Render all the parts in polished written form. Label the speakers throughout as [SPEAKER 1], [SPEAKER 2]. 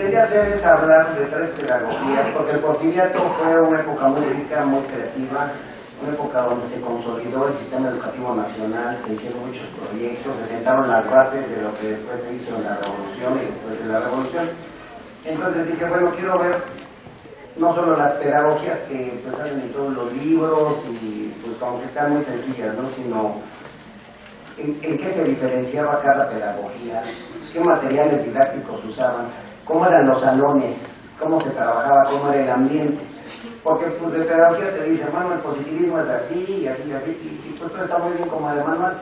[SPEAKER 1] pretendía hacer es hablar de tres pedagogías, porque el porfiriato fue una época muy rica, muy creativa, una época donde se consolidó el sistema educativo nacional, se hicieron muchos proyectos, se sentaron las bases de lo que después se hizo en la Revolución y después de la Revolución. Entonces dije, bueno, quiero ver no solo las pedagogías que pues salen en todos los libros y pues como que están muy sencillas, ¿no? Sino en qué se diferenciaba cada pedagogía, qué materiales didácticos usaban, cómo eran los salones, cómo se trabajaba, cómo era el ambiente. Porque pues, de pedagogía te dicen, bueno, el positivismo es así y así y así, y pues todo está muy bien como de manual,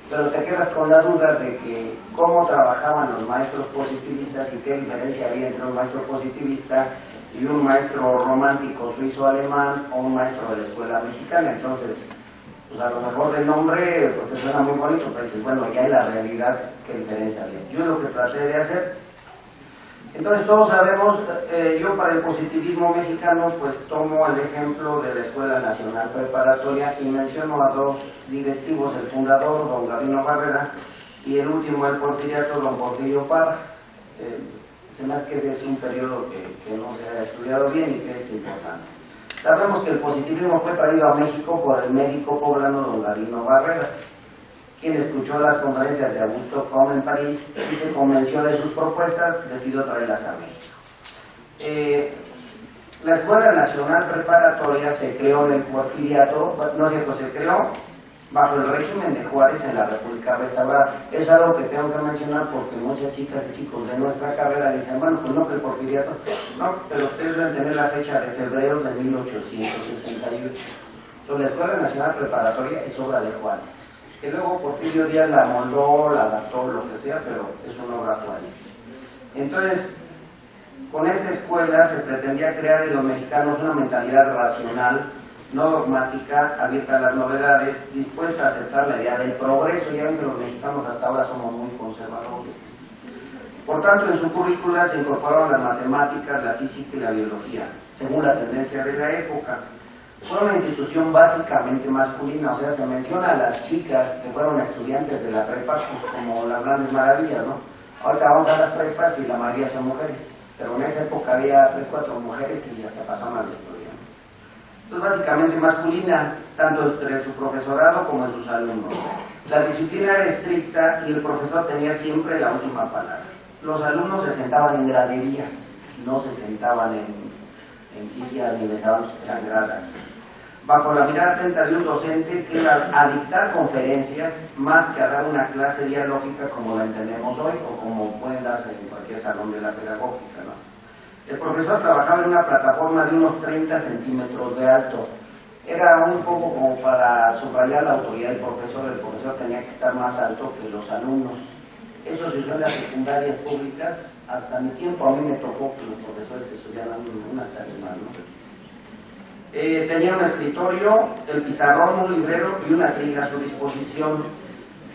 [SPEAKER 1] pero te quedas con la duda de que cómo trabajaban los maestros positivistas y qué diferencia había entre un maestro positivista y un maestro romántico suizo-alemán o un maestro de la escuela mexicana. Entonces, pues a lo mejor del nombre pues te suena muy bonito, pero dices, bueno, ya en la realidad, ¿qué diferencia había? Yo lo que traté de hacer, entonces todos sabemos, yo para el positivismo mexicano pues tomo el ejemplo de la Escuela Nacional Preparatoria y menciono a dos directivos, el fundador, don Gabino Barrera, y el último, el porfiriato, don Porfirio Parra. Se me hace que ese es un periodo que no se ha estudiado bien y que es importante. Sabemos que el positivismo fue traído a México por el médico poblano don Gabino Barrera, quien escuchó las conferencias de Augusto Comte en París y se convenció de sus propuestas, decidió traerlas a México. La Escuela Nacional Preparatoria se creó en el porfiriato, no es cierto, se creó bajo el régimen de Juárez en la República Restaurada. Es algo que tengo que mencionar porque muchas chicas y chicos de nuestra carrera dicen, bueno, pues no que el porfiriato, no, pero ustedes deben tener la fecha de febrero de 1868. Entonces la Escuela Nacional Preparatoria es obra de Juárez, que luego Porfirio Díaz la moldó, la adaptó, lo que sea, pero es una obra juarística. Entonces, con esta escuela se pretendía crear en los mexicanos una mentalidad racional, no dogmática, abierta a las novedades, dispuesta a aceptar la idea del progreso. Ya ven que los mexicanos hasta ahora somos muy conservadores. Por tanto, en su currícula se incorporaron las matemáticas, la física y la biología, según la tendencia de la época. Fue una institución básicamente masculina, o sea, se menciona a las chicas que fueron estudiantes de la prepa pues, como las grandes maravillas, ¿no? Ahorita vamos a las prepas y la mayoría son mujeres, pero en esa época había 3 o 4 mujeres y hasta pasaron a la historia. Entonces, básicamente masculina, tanto entre su profesorado como en sus alumnos. La disciplina era estricta y el profesor tenía siempre la última palabra. Los alumnos se sentaban en graderías, no se sentaban en sillas ni besaban eran gradas. Bajo la mirada atenta de un docente que era a dictar conferencias más que a dar una clase dialógica como la entendemos hoy o como pueden darse en cualquier salón de la pedagógica, ¿no? El profesor trabajaba en una plataforma de unos 30 centímetros de alto. Era un poco como para subrayar la autoridad del profesor. El profesor tenía que estar más alto que los alumnos. Eso se usó en las secundarias públicas. Hasta mi tiempo a mí me tocó que los profesores estudiaran unas tarimas, ¿no? Tenía un escritorio, el pizarrón, un librero y una trila a su disposición.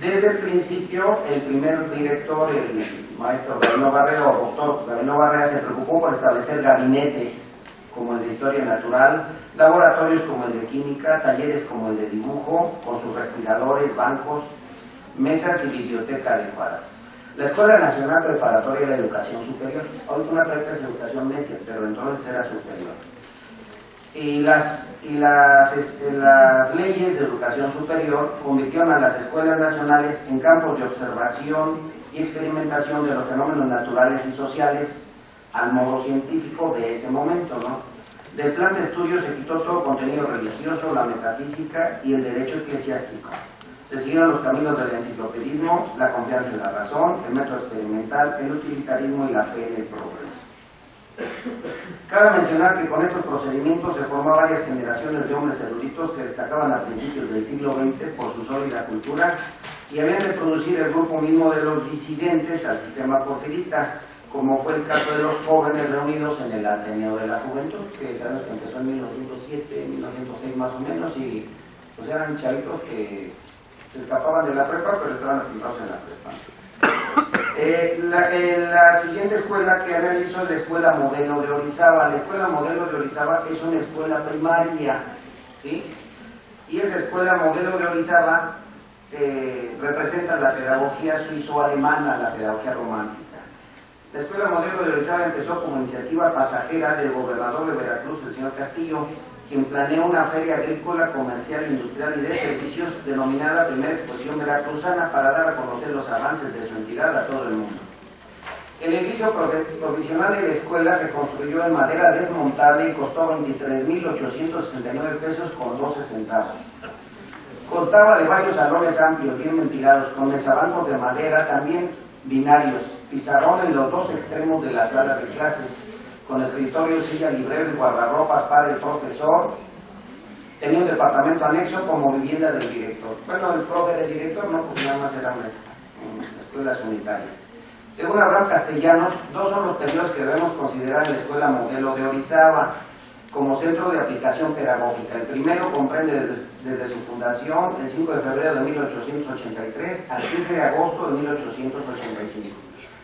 [SPEAKER 1] Desde el principio, el primer director, el maestro Gabino Barrera, o doctor Gabino Barrera, se preocupó por establecer gabinetes como el de Historia Natural, laboratorios como el de Química, talleres como el de Dibujo, con sus respiradores, bancos, mesas y biblioteca adecuada. La Escuela Nacional Preparatoria de Educación Superior, ahorita una prepa es educación media, pero entonces era superior. Y las leyes de educación superior convirtieron a las escuelas nacionales en campos de observación y experimentación de los fenómenos naturales y sociales al modo científico de ese momento, ¿no? Del plan de estudio se quitó todo contenido religioso, la metafísica y el derecho eclesiástico. Se siguieron los caminos del enciclopedismo, la confianza en la razón, el método experimental, el utilitarismo y la fe en el progreso. Cabe mencionar que con estos procedimientos se formó varias generaciones de hombres eruditos que destacaban a principios del siglo XX por su sólida cultura y habían de producir el grupo mismo de los disidentes al sistema porfirista, como fue el caso de los jóvenes reunidos en el Ateneo de la Juventud, que sabemos que empezó en 1907, 1906 más o menos, y pues eran chavitos que se escapaban de la prepa, pero estaban apuntados en la prepa. La siguiente escuela que analizo es la Escuela Modelo de Orizaba. La Escuela Modelo de Orizaba es una escuela primaria, ¿sí? Y esa Escuela Modelo de Orizaba representa la pedagogía suizo-alemana, la pedagogía romántica. La Escuela Modelo de Orizaba empezó como iniciativa pasajera del gobernador de Veracruz, el señor Castillo, quien planeó una feria agrícola, comercial, industrial y de servicios denominada Primera Exposición Veracruzana para dar a conocer los avances de su entidad a todo el mundo. El edificio provisional de la escuela se construyó en madera desmontable y costó 23,869 pesos con 12 centavos. Constaba de varios salones amplios, bien ventilados, con mesabancos de madera, también binarios, pizarrón en los dos extremos de la sala de clases, con escritorio, silla, librero y guardarropas para el profesor. Tenía un departamento anexo como vivienda del director. Bueno, el profe del director no, porque nada más eran escuelas unitarias. Según Abraham Castellanos, dos son los periodos que debemos considerar en la Escuela Modelo de Orizaba como centro de aplicación pedagógica. El primero comprende desde su fundación, el 5 de febrero de 1883 al 15 de agosto de 1885.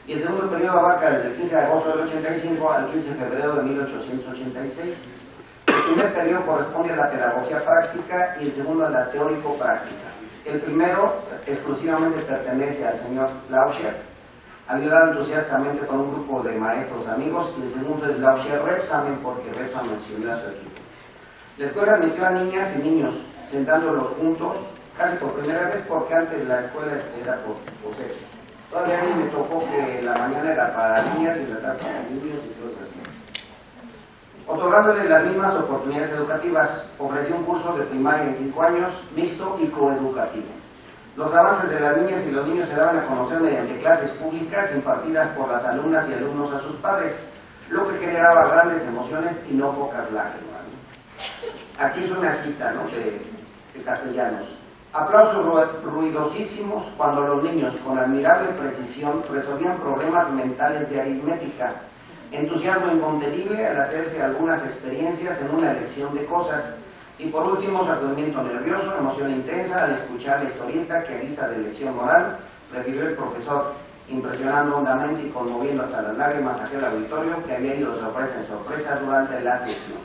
[SPEAKER 1] Y el segundo periodo abarca desde el 15 de agosto del 85 al 15 de febrero de 1886. El primer periodo corresponde a la pedagogía práctica y el segundo a la teórico-práctica. El primero exclusivamente pertenece al señor Lauscher, ayudado entusiastamente con un grupo de maestros amigos, y el segundo es Lauscher Repsamen, porque Repsamen se unió a su equipo. La escuela admitió a niñas y niños, sentándolos juntos, casi por primera vez, porque antes la escuela era por sexo. Todavía a mí me tocó que la mañana era para niñas y la tarde para niños y cosas así. Otorgándole las mismas oportunidades educativas, ofreció un curso de primaria en 5 años, mixto y coeducativo. Los avances de las niñas y los niños se daban a conocer mediante clases públicas impartidas por las alumnas y alumnos a sus padres, lo que generaba grandes emociones y no pocas lágrimas. Aquí es una cita, ¿no?, de Castellanos. Aplausos ruidosísimos cuando los niños, con admirable precisión, resolvían problemas mentales de aritmética. Entusiasmo incontenible al hacerse algunas experiencias en una elección de cosas. Y por último, sacudimiento nervioso, emoción intensa al escuchar la historieta que a guisa de lección moral refirió el profesor, impresionando hondamente y conmoviendo hasta las lágrimas a aquel auditorio que había ido de sorpresa en sorpresa durante la sesión.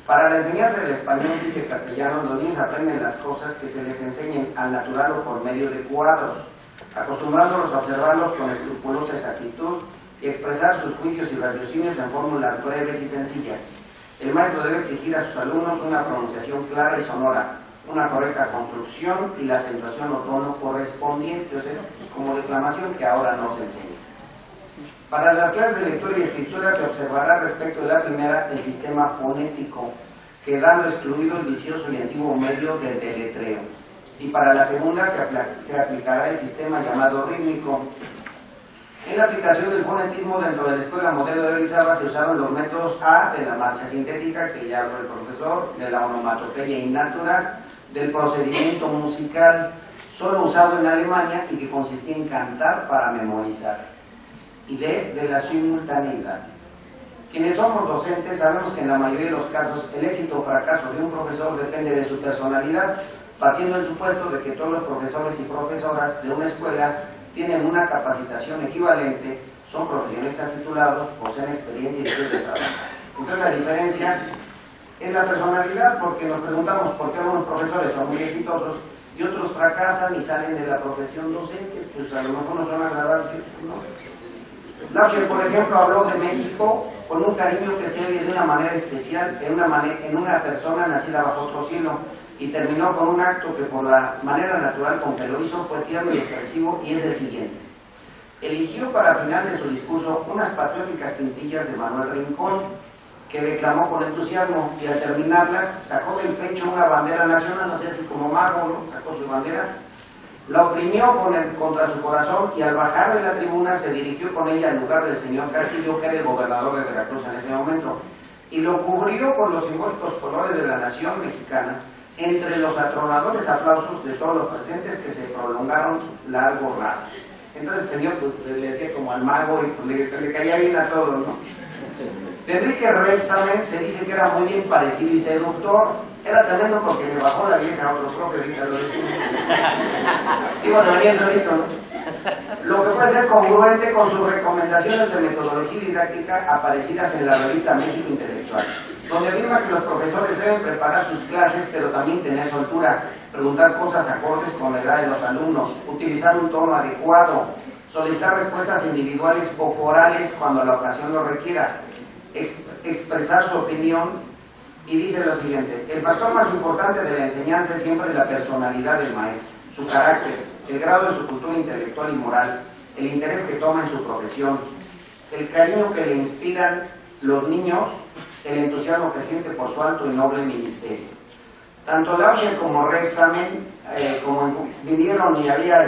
[SPEAKER 1] Para la enseñanza del español, dice Castellanos, los niños aprenden las cosas que se les enseñen al natural o por medio de cuadros, acostumbrándolos a observarlos con escrupulosa exactitud y expresar sus juicios y raciocinios en fórmulas breves y sencillas. El maestro debe exigir a sus alumnos una pronunciación clara y sonora, una correcta construcción y la acentuación o tono correspondiente, o sea, pues como declamación que ahora no se enseña. Para las clases de lectura y escritura se observará respecto de la primera el sistema fonético, quedando excluido el vicioso y antiguo medio del deletreo. Y para la segunda se aplicará el sistema llamado rítmico. En la aplicación del fonetismo dentro de la Escuela Modelo de Orizaba se usaron los métodos A de la marcha sintética, que ya habló el profesor, de la onomatopeya innatural, del procedimiento musical, solo usado en Alemania y que consistía en cantar para memorizar, y de la simultaneidad. Quienes somos docentes sabemos que en la mayoría de los casos el éxito o fracaso de un profesor depende de su personalidad, partiendo del supuesto de que todos los profesores y profesoras de una escuela tienen una capacitación equivalente, son profesionistas titulados, poseen experiencia y derechos de trabajo. Entonces la diferencia es la personalidad, porque nos preguntamos por qué algunos profesores son muy exitosos y otros fracasan y salen de la profesión docente, pues a lo mejor no son agradables, ¿no? Lauscher, por ejemplo, habló de México con un cariño que se oye de una manera especial en una persona nacida bajo otro cielo, y terminó con un acto que por la manera natural con que lo hizo fue tierno y expresivo, y es el siguiente. Eligió para final de su discurso unas patrióticas quintillas de Manuel Rincón, que declamó con entusiasmo, y al terminarlas sacó del pecho una bandera nacional, no sé, así como mago, ¿no?, sacó su bandera, la oprimió contra su corazón, y al bajar de la tribuna se dirigió con ella al lugar del señor Castillo, que era el gobernador de Veracruz en ese momento, y lo cubrió con los simbólicos colores de la nación mexicana, entre los atronadores aplausos de todos los presentes, que se prolongaron largo rato. Entonces el señor pues le decía como al mago, y pues, le caía bien a todos, ¿no? De Enrique Repsamen se dice que era muy bien parecido y seductor. Era tremendo porque me bajó la vieja a otro profe, ahorita lo decimos. Y bueno, venía solito, ¿no? Lo que puede ser congruente con sus recomendaciones de metodología didáctica aparecidas en la revista México Intelectual. donde afirma que los profesores deben preparar sus clases, pero también tener soltura, preguntar cosas acordes con la edad de los alumnos, utilizar un tono adecuado, solicitar respuestas individuales o corales cuando la ocasión lo requiera, expresar su opinión, y dice lo siguiente: el factor más importante de la enseñanza es siempre la personalidad del maestro, su carácter, el grado de su cultura intelectual y moral, el interés que toma en su profesión, el cariño que le inspiran los niños, el entusiasmo que siente por su alto y noble ministerio. Tanto Lauscher como Rebsamen, como vivieron y había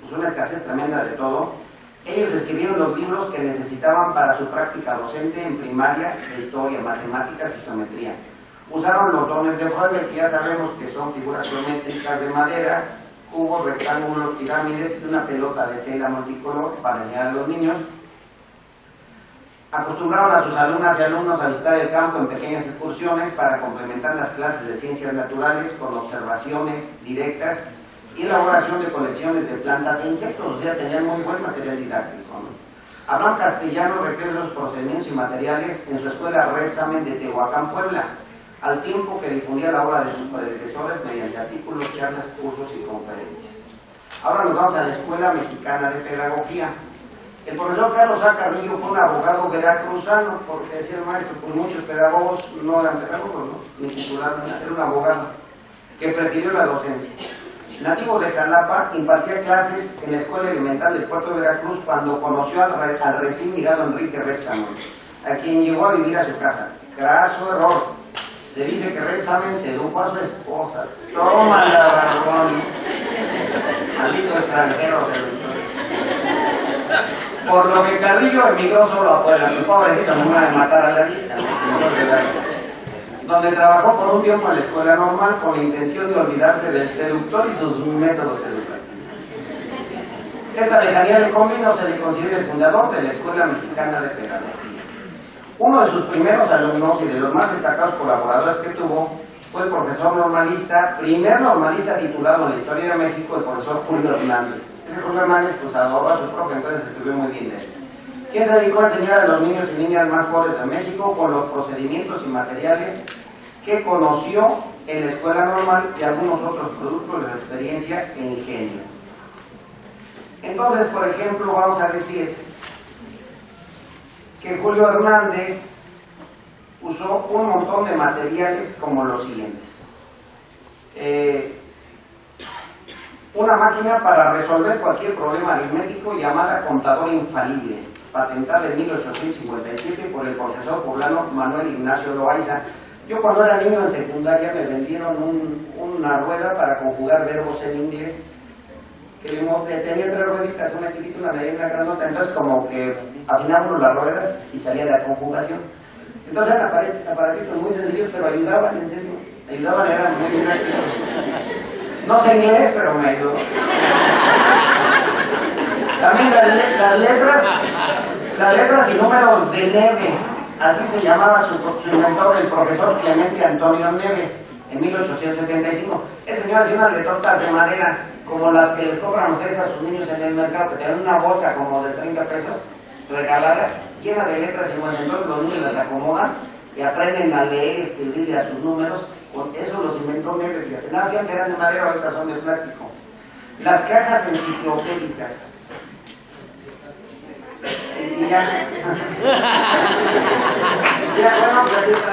[SPEAKER 1] pues una escasez tremenda de todo, ellos escribieron los libros que necesitaban para su práctica docente en primaria de historia, matemáticas y geometría. Usaron los dones de Froebel, que ya sabemos que son figuras geométricas de madera, cubos, rectángulos, pirámides y una pelota de tela multicolor para enseñar a los niños. Acostumbraron a sus alumnas y alumnos a visitar el campo en pequeñas excursiones para complementar las clases de ciencias naturales con observaciones directas y elaboración de colecciones de plantas e insectos, o sea, tenían muy buen material didáctico, ¿no? Abraham Castellanos recreó los procedimientos y materiales en su escuela Rebsamen de Tehuacán, Puebla, al tiempo que difundía la obra de sus predecesores mediante artículos, charlas, cursos y conferencias. Ahora nos vamos a la Escuela Mexicana de Pedagogía. El profesor Carlos A. Carrillo fue un abogado veracruzano, porque decía el maestro, pues muchos pedagogos no eran pedagogos, ¿no? Ni titulados, era un abogado que prefirió la docencia. Nativo de Jalapa, impartía clases en la Escuela Elemental del Puerto de Veracruz cuando conoció al recién llegado Enrique Rebsamen, a quien llevó a vivir a su casa. Graso error. Se dice que Rebsamen sedujo a su esposa. Toma la razón. Maldito extranjero seductor. Por lo que Carrillo emigró solo a Puebla. Mi pobrecito no va a matar a la hija, donde trabajó por un tiempo en la escuela normal con la intención de olvidarse del seductor y sus métodos seductores. Esta lejanía de convino se le considera el fundador de la Escuela Mexicana de Pedagogía. Uno de sus primeros alumnos y de los más destacados colaboradores que tuvo fue el profesor normalista, primer normalista titulado en la historia de México, el profesor Julio Hernández. Ese Julio Hernández pues adoró a su profe, entonces escribió muy bien de él. Quien se dedicó a enseñar a los niños y niñas más pobres de México con los procedimientos y materiales que conoció en la escuela normal y algunos otros productos de su experiencia e ingenio. Entonces, por ejemplo, vamos a decir que Julio Hernández usó un montón de materiales como los siguientes. Una máquina para resolver cualquier problema aritmético llamada contador infalible, patentada en 1857 por el profesor poblano Manuel Ignacio Loaiza. Yo cuando era niño en secundaria me vendieron una rueda para conjugar verbos en inglés, que tenía 3 rueditas, una chiquita, una mediana y una grandota, entonces como que afinábamos las ruedas y salía la conjugación. Entonces eran aparatitos muy sencillos, pero ayudaban, en serio, ayudaban, eran muy didácticos. No sé inglés, pero me ayudó. También las letras y números de Neve, así se llamaba su inventor, el profesor Clemente Antonio Neve, en 1875. El señor hacía unas letrotas de madera, como las que le cobran ustedes a sus niños en el mercado, que tienen una bolsa como de 30 pesos, regalada, llena de letras y más. Entonces los niños las acomodan y aprenden a leer, escribir a sus números. Con eso los inventó Neve, fíjate. Nada más que antes eran de madera, ahorita son de plástico. Las cajas enciclopédicas. Y ya. Ya, bueno, pues ahí está.